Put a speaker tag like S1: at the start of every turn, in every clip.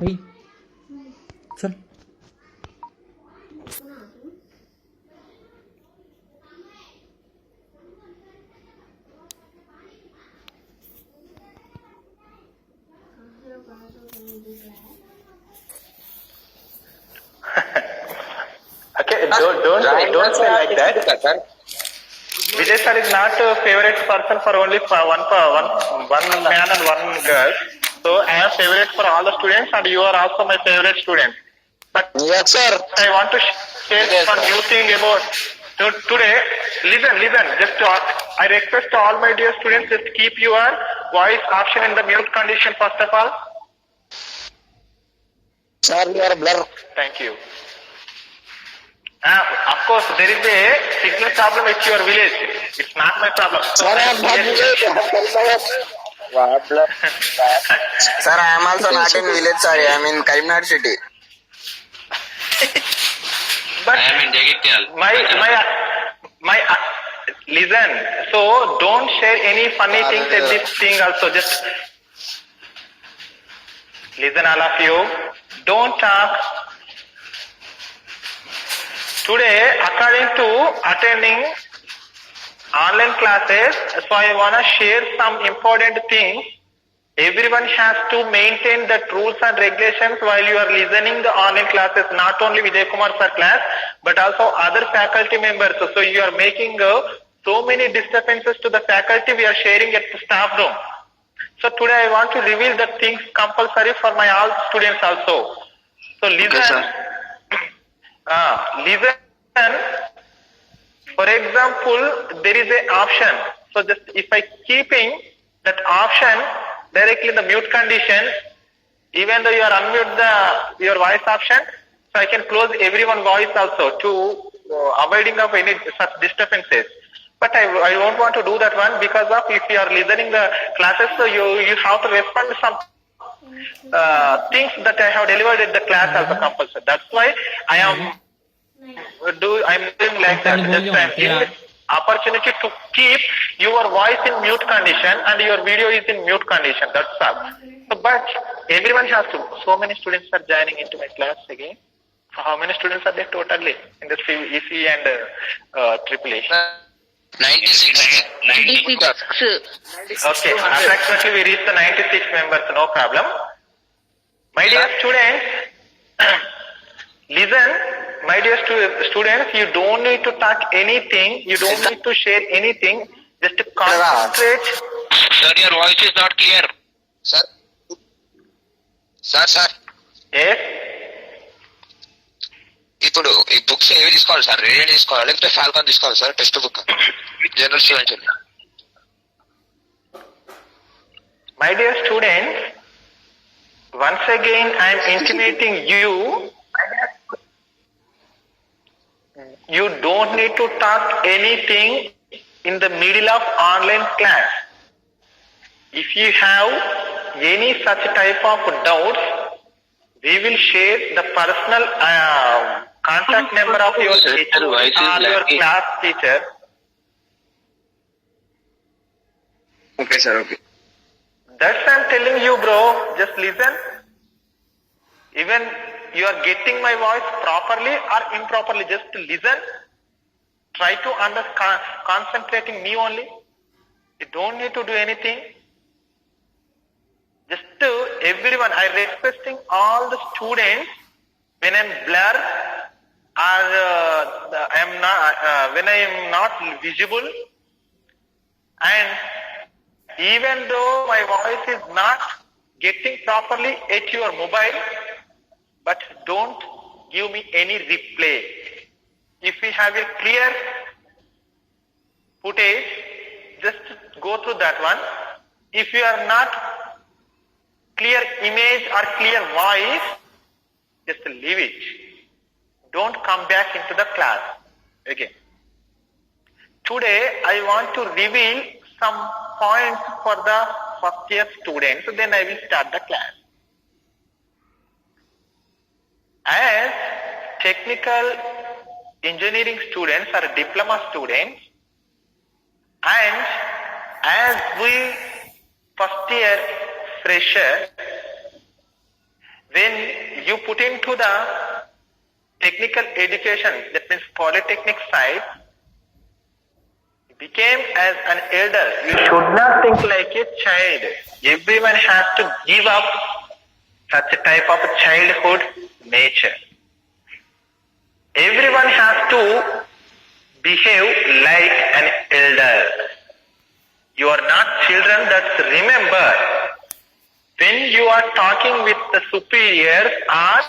S1: hey, चल.
S2: Okay, don't say like that. Vijay sir is not a favorite person for only one man and one girl. So I am favorite for all the students, and you are also my favorite student. But
S3: Yes, sir.
S2: I want to share
S3: Yes,
S2: one
S3: sir.
S2: new thing about today. Listen. Just I request all my dear students, just keep your voice option in the mute condition first of all.
S3: Sir, you are blur.
S2: Thank you. Of course, there is a signal problem at your village. It's not my problem. So
S3: Sir, I am not village. Sir, I am also not in village, sir. I am in Karimnagar city.
S2: But
S4: I am in Degital.
S2: my listen. So don't share any funny things at this thing. Also, just listen, all of you. Don't talk. Today, according to attending online classes, so I want to share some important things. Everyone has to maintain the rules and regulations while you are listening the online classes, not only Vijay Kumar sir class, but also other faculty members. So you are making so many disturbances to the faculty we are sharing at the staff room. So today I want to reveal the things compulsory for my all students also. So listen.
S3: Okay, sir.
S2: Listen. For example, there is an option. So just if I keeping that option directly in the mute condition, even though you are unmute your voice option, so I can close everyone's voice also to avoiding of any such disturbances. But I don't want to do that one because of if you are listening the classes, so you have to respond to some things that I have delivered in the class also compulsory. That's why I'm doing like that. Just I'm giving opportunity to keep your voice in mute condition and your video is in mute condition. That's all. So, but everyone has to. So many students are joining into my class again. So how many students are there totally in the EC and Triple A?
S4: 96.
S2: Okay, approximately we reach the 96 members, no problem. My dear students, listen, my dear students, you don't need to talk anything, you don't need to share anything, just to concentrate.
S4: Sir, your voice is not clear.
S3: Sir. Sir.
S2: Yes,
S3: ఇప్పుడు ఈ books ఏవి తీసుకోవాలి sir? Reading తీసుకోవాలి లేకపోతే Falcon తీసుకోవాలి sir? Text book general students.
S2: my dear students, once again I am intimating you, you don't need to talk anything in the middle of online class. If you have any such type of doubts, we will share the personal contact number of your teacher or your class teacher.
S3: Okay sir, okay.
S2: That's I'm telling you, bro. Just listen. Even you are getting my voice properly or improperly, just listen. Try to concentrating me only. You don't need to do anything. Just to everyone, I requesting all the students when I'm blur or when I am not visible, and even though my voice is not getting properly at your mobile, but don't give me any replay. If we have a clear footage, just go through that one. If you are not clear image or clear voice, just leave it. Don't come back into the class again. Today I want to reveal some points for the first year students, then I will start the class. As technical engineering students or diploma students, and as we first year fresher, when you put into the technical education, that means polytechnic side, became as an elder. You should not think like a child. Everyone has to give up such a type of childhood nature. Everyone has to behave like an elder. You are not children. That's remember. When you are talking with the superiors or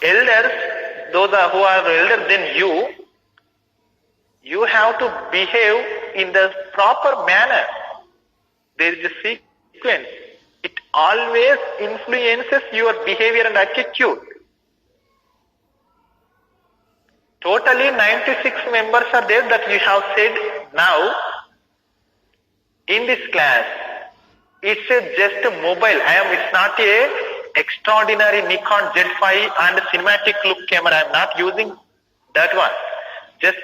S2: elders, those are who are elder than you, you have to behave in the proper manner. There is a sequence. It always influences your behavior and attitude. Totally 96 members are there that you have said now in this class. It's just a mobile. It's not a extraordinary Nikon Z5 and cinematic look camera. I'm not using that one. Just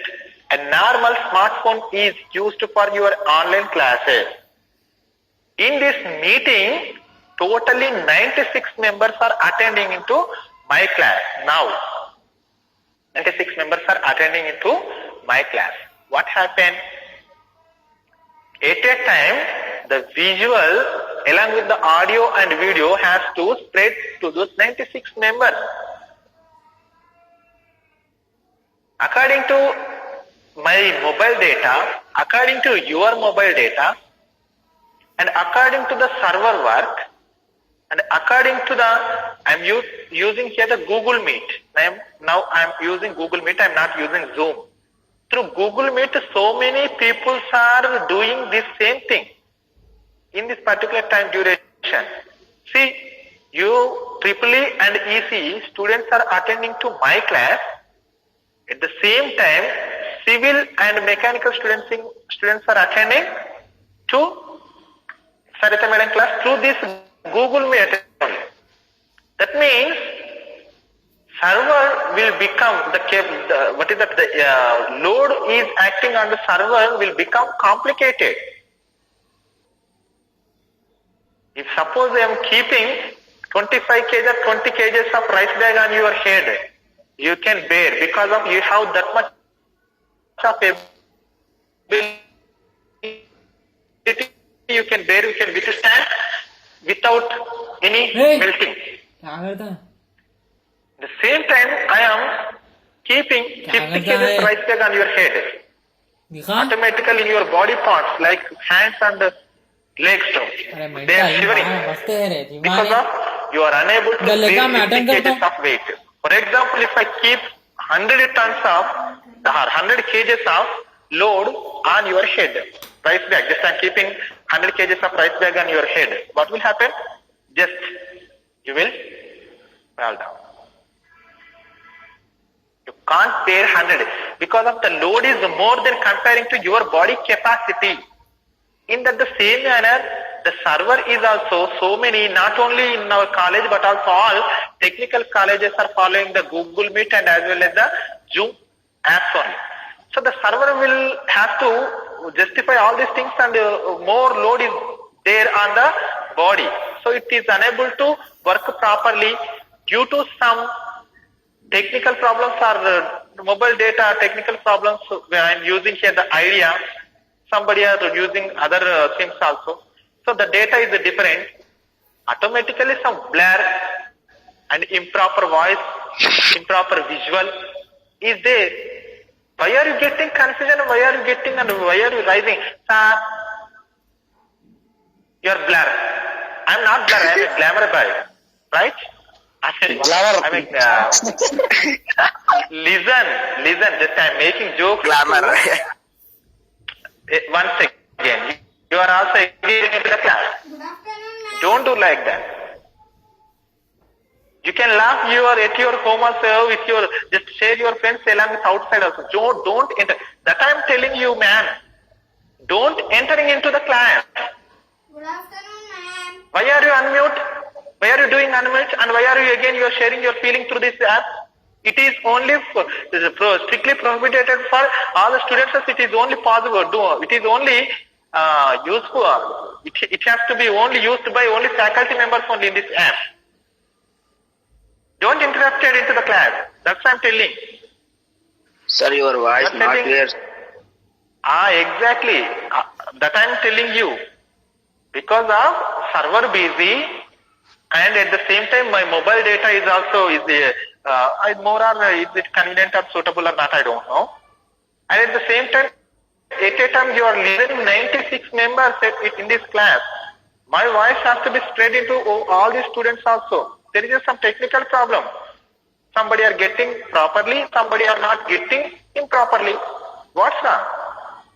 S2: a normal smartphone is used for your online classes. In this meeting, totally 96 members are attending into my class now. 96 members are attending into my class. What happened? At a time, the visual along with the audio and video has to spread to those 96 members. According to my mobile data, according to your mobile data, and according to the server work, and according to the, I'm using here the Google Meet. Now I'm using Google Meet, I'm not using Zoom. Through Google Meet, so many people are doing this same thing in this particular time duration. See, you EEE and ECE students are attending to my class. At the same time, civil and mechanical students are attending to Sarita Madam class through this Google Meet. That means server will become the load is acting on the server will become complicated. If suppose I am keeping 25 kg or 20 kg of rice bag on your head, you can bear because of you have that much of ability, you can bear, you can withstand without any melting. The same time I am keeping 50 kg rice bag on your head. Automatically in your body parts like hands and legs too, they are shivering because of you are unable to bear 50 kg of weight. For example, if I keep 100 tons of or 100 kg of load on your head, rice bag, just I am keeping 100 kg of rice bag on your head, what will happen? Just you will fall down. You can't bear 100 because of the load is more than comparing to your body capacity. In that the same manner, the server is also so many, not only in our college but also all technical colleges are following the Google Meet and as well as the Zoom apps only. So the server will have to justify all these things and more load is there on the body. So it is unable to work properly due to some technical problems or mobile data technical problems. I am using here the idea. Somebody are using other things also. So the data is different. Automatically some blur and improper voice, improper visual is there. Why are you getting confusion? Why are you getting and why are you rising? Sir, you are blur. I am not blur. I am a glamour boy. Right? Listen. Just I am making jokes.
S3: Glamour.
S2: Once again, you are also engaging into the class. Don't do like that. You can laugh at your home also with your, just share your friends along with outside also. Don't enter. That I am telling you, man. Don't entering into the class.
S5: Good afternoon, ma'am.
S2: Why are you unmute? Why are you doing unmute? And why are you are sharing your feeling through this app? It is only strictly prohibited for all the students. It is only possible. It is only useful. It has to be only used by only faculty members only in this app. Don't interrupt it into the class. That's what I'm telling.
S3: Sir, your voice
S2: That's
S3: not
S2: the thing.
S3: clear.
S2: Exactly. That I'm telling you. Because of server busy, and at the same time my mobile data is also more or is it convenient or suitable or not, I don't know. And at the same time, at a time you are leaving 96 members in this class. My voice has to be spread into all the students also. There is some technical problem. Somebody are getting properly, somebody are not getting improperly. What's wrong?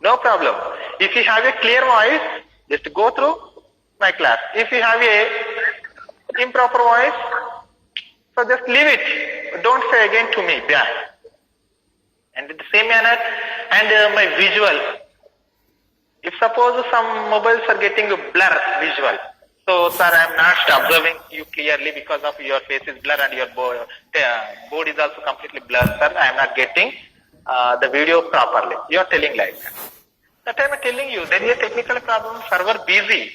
S2: No problem. If you have a clear voice, just go through my class. If you have a improper voice, so just leave it. Don't say again to me back. And in the same manner, and my visual. If suppose some mobiles are getting a blur visual, so sir, I am not observing you clearly because of your face is blur and your board is also completely blur, sir. I am not getting the video properly. You are telling like that. That I am telling you, there is a technical problem, server busy.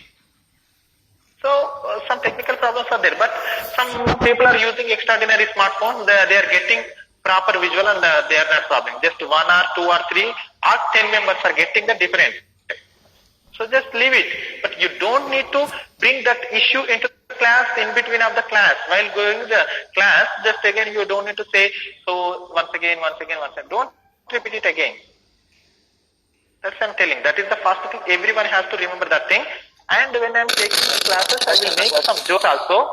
S2: So some technical problems are there, but some people are using extraordinary smartphones. They are getting proper visual and they are not problem. Just 1 or 2 or 3 or 10 members are getting the difference. So just leave it. But you don't need to bring that issue into the class, in between of the class. While going to the class, just again you don't need to say, so once again. Don't repeat it again. That's what I'm telling. That is the first thing. Everyone has to remember that thing. And when I'm taking the classes, I will make some jokes also.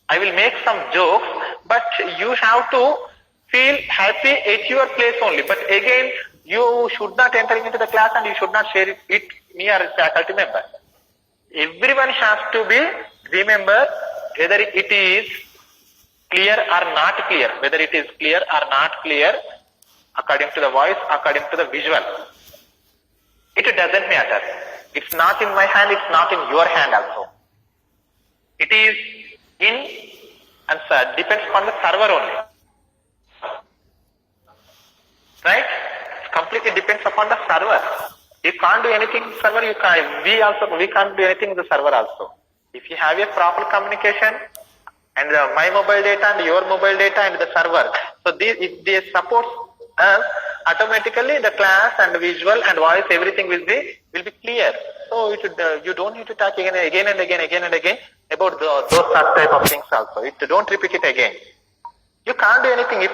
S2: I will make some jokes, but you have to feel happy at your place only. But again, you should not enter into the class and you should not share it me or a faculty member. Everyone has to be remember whether it is clear or not clear, whether it is clear or not clear according to the voice, according to the visual. It doesn't matter. It's not in my hand, it's not in your hand also. It is in and depends on the server only. Right? It completely depends upon the server. You can't do anything in the server, we can't do anything in the server also. If you have a proper communication and my mobile data and your mobile data and the server, so if they support us, automatically the class and visual and voice, everything will be clear. So you don't need to talk again and again about those such type of things also. Don't repeat it again. You can't do anything if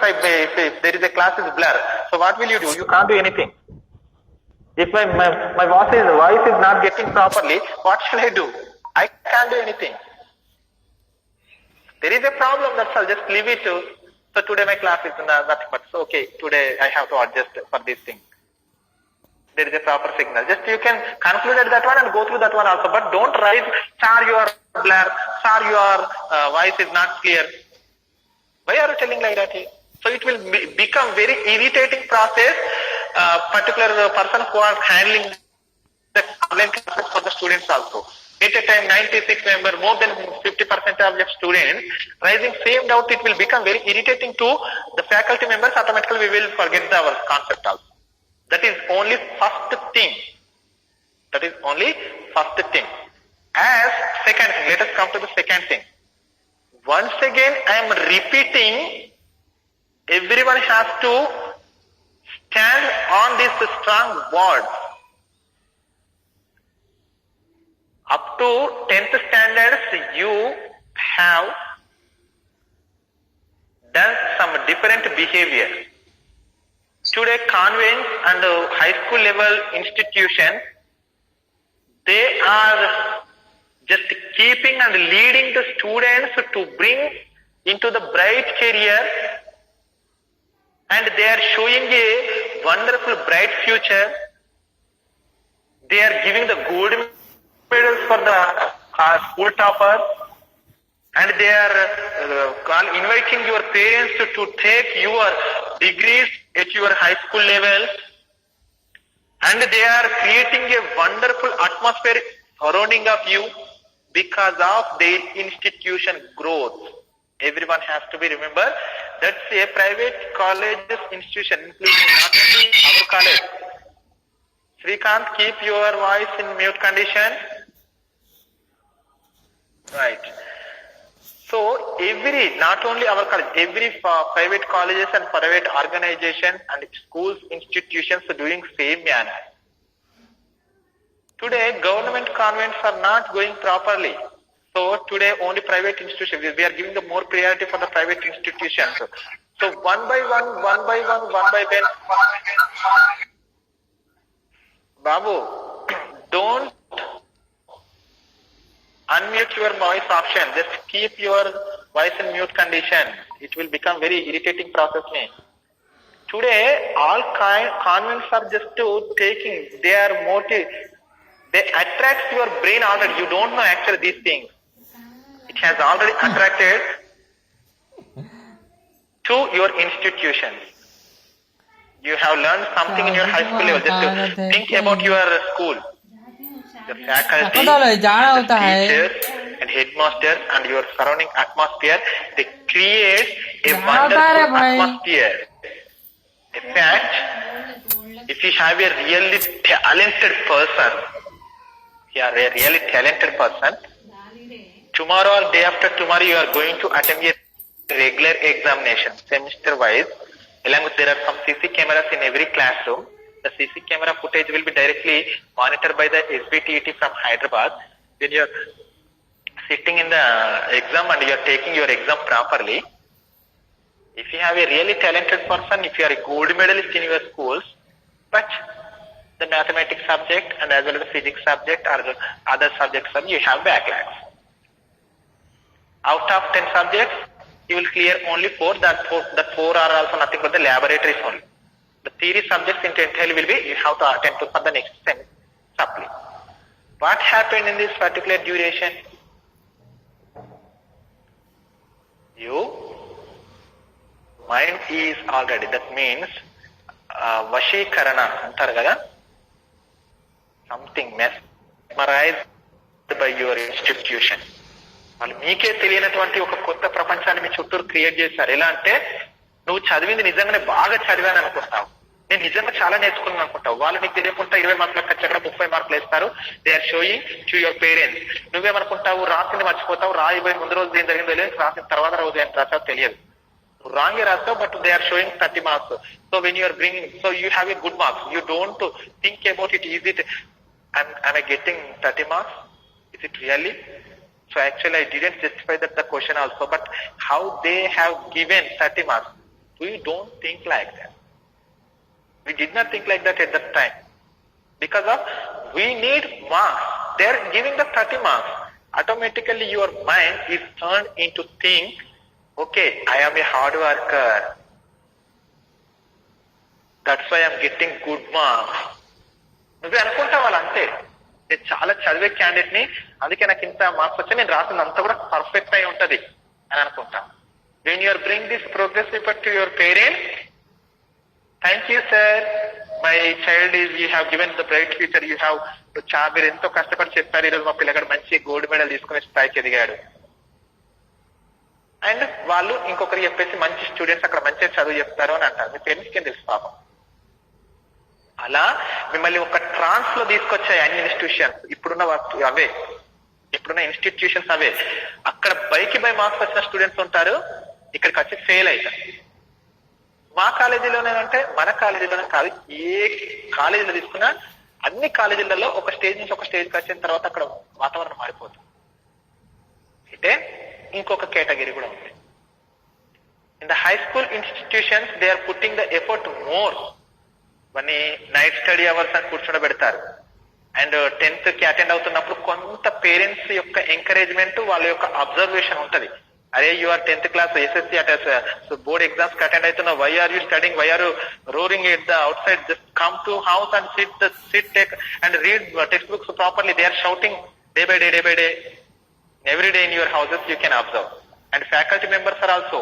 S2: there is a class is blur. So what will you do? You can't do anything. If my voice is not getting properly, what shall I do? I can't do anything. There is a problem, that's all. Just leave it to. So today my class is nothing but so okay. Today I have to adjust for this thing. There is a proper signal. Just you can conclude at that one and go through that one also. But don't write, sir, you are blur, sir, your voice is not clear. Why are you telling like that? So it will become very irritating process. Particular person who are handling the online classes for the students also. At a time, 96 member, more than 50% of the students raising same doubt, it will become very irritating to the faculty members. Automatically, we will forget our concept also. That is only first thing. That is only first thing. As second thing, let us come to the second thing. Once again, I am repeating, everyone has to stand on this strong word. Up to 10th standards, you have done some different behavior. Today, convents and high school level institutions, they are just keeping and leading the students to bring into the bright career, and they are showing a wonderful bright future. They are giving the good medals for the school toppers, and they are inviting your parents to take your degrees at your high school level, and they are creating a wonderful atmosphere surrounding of you because of their institution growth. Everyone has to be remember that's a private college institution, including not only our college. Srikanth, keep your voice in mute condition. Right. So not only our college, every private colleges and private organizations and schools, institutions are doing same manner. Today, government convents are not going properly. So today, only private institutions. We are giving the more priority for the private institutions. So one by one. Babu, don't unmute your voice option. Just keep your voice in mute condition. It will become very irritating process. Today, all convents are just taking their motive. They attract your brain already. You don't know actually these things. It has already attracted to your institutions. You have learned something in your high school level. Just to think about your school. The faculty, the teachers and headmasters and your surrounding atmosphere, they create a wonderful atmosphere. In fact, if you have a really talented person, tomorrow or day after tomorrow you are going to attend a regular examination, semester wise. Along with there are some CC cameras in every classroom. The CC camera footage will be directly monitored by the SBTET from Hyderabad. When you are sitting in the exam and you are taking your exam properly, if you have a really talented person, if you are a gold medalist in your schools, but the mathematics subject and as well as the physics subject or the other subjects, you have backlogs. Out of 10 subjects, you will clear only 4. That 4 are also nothing but the laboratories only. The theory subjects entirely will be you have to attend to for the next supply. What happened in this particular duration? Your mind is already, that means Vashikarana antaru kada, something mesmerized by your institution. వాళ్ళు మీకే తెలియనటువంటి ఒక కొత్త ప్రపంచాన్ని మీ చుట్టూరు create చేశారు. ఎలా అంటే నువ్వు చదివింది నిజంగానే బాగా చదివాను అనుకుంటావు, నేను నిజంగా చాలా నేర్చుకున్నాను అనుకుంటావు. వాళ్ళు నీకు తెలియకుండా 20 మార్కులకు ఖచ్చితంగా 30 మార్కులు వేస్తారు. They are showing to your parents. నువ్వేమనుకుంటావు, రాసింది మర్చిపోతావు, రాయిపోయి ముందు రోజు ఏం జరిగిందో తెలియదు, రాసిన తర్వాత రోజు ఏం రాసావు తెలియదు, రాంగ్ రాస్తావు, but they are showing 30 marks. So when you're bringing, so you have a good marks, you don't think about it. Is it I getting 30 marks? Is it really? So actually I didn't justify that the question also, but how they have given 30 marks, we don't think like that. We did not think like that at that time. Because of, we need marks. They are giving the 30 marks. Automatically your mind is turned into think, okay, I am a hard worker. That's why I am getting good marks. నువ్వే అనుకుంటా వాళ్ళు అంతే, నేను చాలా చదివే candidate ని, అందుకే నాకు ఇంత మార్క్స్ వచ్చి నేను రాసిందంతా కూడా పర్ఫెక్ట్ అయి ఉంటది అని అనుకుంటా. When you are bring this progress report to your parents, thank you sir, my child is, you have given the bright future, you have, మీరు ఎంతో కష్టపడి చెప్పారు, ఈరోజు మా పిల్లగాడు మంచి గోల్డ్ మెడల్ తీసుకునే స్థాయికి ఎదిగాడు. అండ్ వాళ్ళు ఇంకొకరు చెప్పేసి మంచి స్టూడెంట్స్ అక్కడ మంచిగా చదువు చెప్తారు అని అంటారు. మీ పేరెంట్స్ కి తెలుసు పాపం. అలా మిమ్మల్ని ఒక ట్రాన్స్ లో తీసుకొచ్చాయి అన్ని ఇన్స్టిట్యూషన్స్. ఇప్పుడున్న ఇన్స్టిట్యూషన్స్ అవే. అక్కడ బైకి బై మార్క్స్ వచ్చిన స్టూడెంట్స్ ఉంటారు, ఇక్కడికి వచ్చి ఫెయిల్ అవుతారు. మా కాలేజీలోనేనంటే, మన కాలేజీలోనే కాదు, ఏ కాలేజీలో తీసుకున్నా అన్ని కాలేజీలలో ఒక స్టేజ్ నుంచి ఒక స్టేజ్కి వచ్చిన తర్వాత అక్కడ వాతావరణం మారిపోతుంది. అయితే ఇంకొక కేటగిరీ కూడా ఉంది. In the high school institutions they are putting the effort more. కొన్ని నైట్ స్టడీ అవర్స్ అని కూర్చోబెడతారు. అండ్ 10th కి అటెండ్ అవుతున్నప్పుడు కొంత పేరెంట్స్ యొక్క ఎంకరేజ్మెంట్, వాళ్ళ యొక్క అబ్జర్వేషన్ ఉంటది. అరే you are 10th class SSC board exams కి అటెండ్ అవుతున్నావు, why are you studying, why are you roaring at the outside, just come to house and sit take and read text books properly. They are shouting day by day every day in your houses you can observe. And faculty members are also,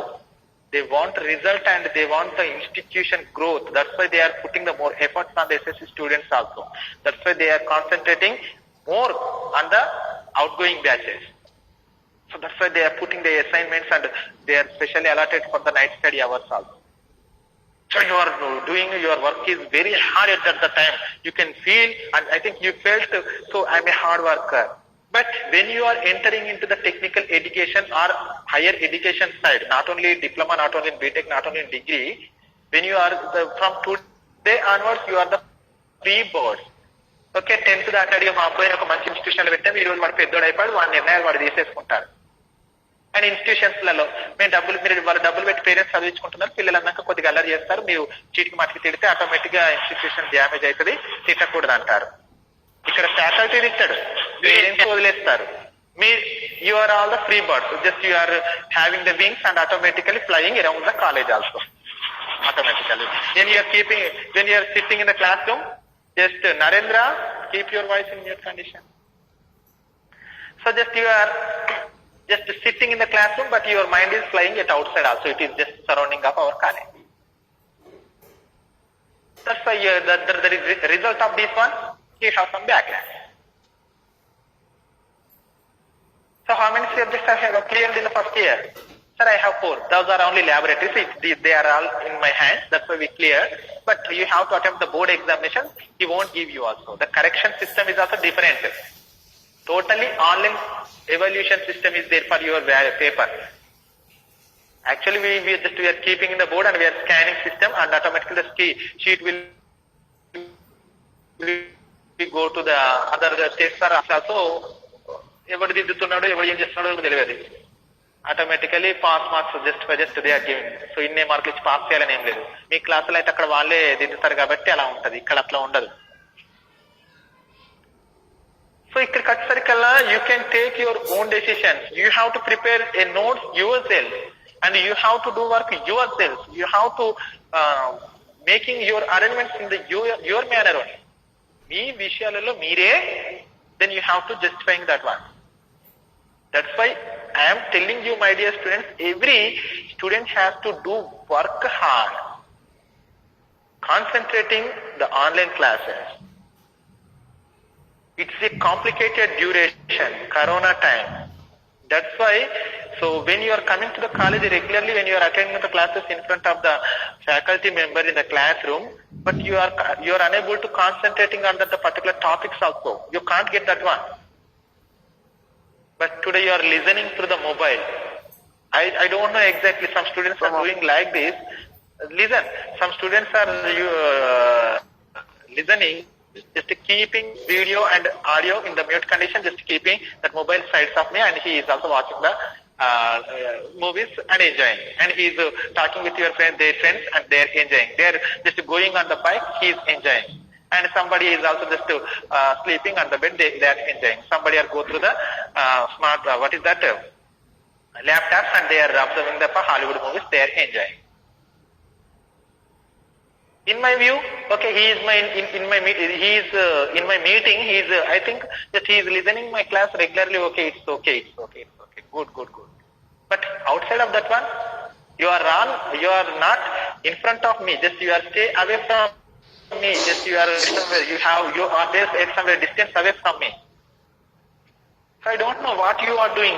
S2: they want result and they want the institution growth. That's why they are putting the more efforts on the SSC students also. That's why they are concentrating more on the outgoing batches. So that's why they are putting the assignments and they are specially allotted for the night study hours also. So you are doing your work is very hard at the time. You can feel, and I think you felt, so I'm a hard worker. But when you are entering into the technical education, education or higher education side, not only diploma, not only in BTech, not only in degree, when you are from today onwards, you are the free bird. Okay 10th దాటాడు మా అబ్బాయిని ఒక మంచి institution లో పెట్టాము, ఈ రోజు వాడు పెద్దోడు అయిపోయాడు, వాడి నిర్ణయాలు వాడు తీసేసుకుంటారు. అండ్ ఇన్స్టిట్యూషన్స్ లలో మీరు వాళ్ళు డబ్బులు పెట్టి పేరెంట్స్ చదివించుకుంటున్నారు, పిల్లలు అన్నాక కొద్దిగా అల్లరి చేస్తారు, మీరు చీటికి మాటికి తిడితే ఆటోమేటిక్ గా ఇన్స్టిట్యూషన్ డ్యామేజ్ అవుతుంది, తిట్టకూడదు అంటారు. ఇక్కడ ఫ్యాకల్టీ తిట్టాడు, పేరెంట్స్ వదిలేస్తారు. You are all the free birds, just you are having the wings and automatically flying around the college also. Automatically. When you are sitting in the classroom, just Narendra, keep your voice in mute condition. So just you are just sitting in the classroom, but your mind is flying at outside also. It is just surrounding of our college. That's why the result of this one, you have some backlash. So how many subjects I have cleared in the first year? Sir, I have 4. Those are only laboratories. They are all in my hands. That's why we cleared. But you have to attempt the board examination. He won't give you also. The correction system is also different. Totally online evaluation system is there for your paper. Actually, we are keeping in the board and we are scanning system, and automatically the sheet will go to the other tests are also. ఎవరు దిద్దుతున్నాడో ఎవరు ఏం చేస్తున్నాడో తెలియదు. Automatically pass marks just they are giving. So ఇన్నే మార్కులు ఇచ్చి pass చేయాలని ఏం లేదు. మీ క్లాసులో అయితే అక్కడ వాళ్ళే దిద్దుతారు కాబట్టి అలా ఉంటది, ఇక్కడ అట్లా ఉండదు. సో ఇక్కడికి వచ్చేసరికల్లా you can take your own decisions. You have to prepare a notes yourself and you have to do work yourself. You have to making your arrangements in the your manner only. మీ విషయాలలో మీరే, then you have to justifying that one. That's why I am telling you, my dear students, every student has to do work hard, concentrating the online classes. It's a complicated duration, Corona time. That's why, so when you are coming to the college regularly, when you are attending the classes in front of the faculty member in the classroom, but you are unable to concentrating on the particular topics also. You can't get that one. But today you are listening through the mobile. I don't know exactly. Some students are doing like this. Listen, some students are listening, just keeping video and audio in the mute condition, just keeping that mobile sides of me, and he is also watching the movies and enjoying. And he is talking with their friends, and they are enjoying. They are just going on the bike, he is enjoying. And somebody is also just sleeping on the bed, they are enjoying. Somebody are go through the smart, laptops, and they are observing the Hollywood movies, they are enjoying. In my view, okay, he is in my meeting. He is I think that he is listening my class regularly. Okay, it's okay. Good. But outside of that one, you are not in front of me. Just you are stay away from me. Just you are there at somewhere distance away from me. So I don't know what you are doing.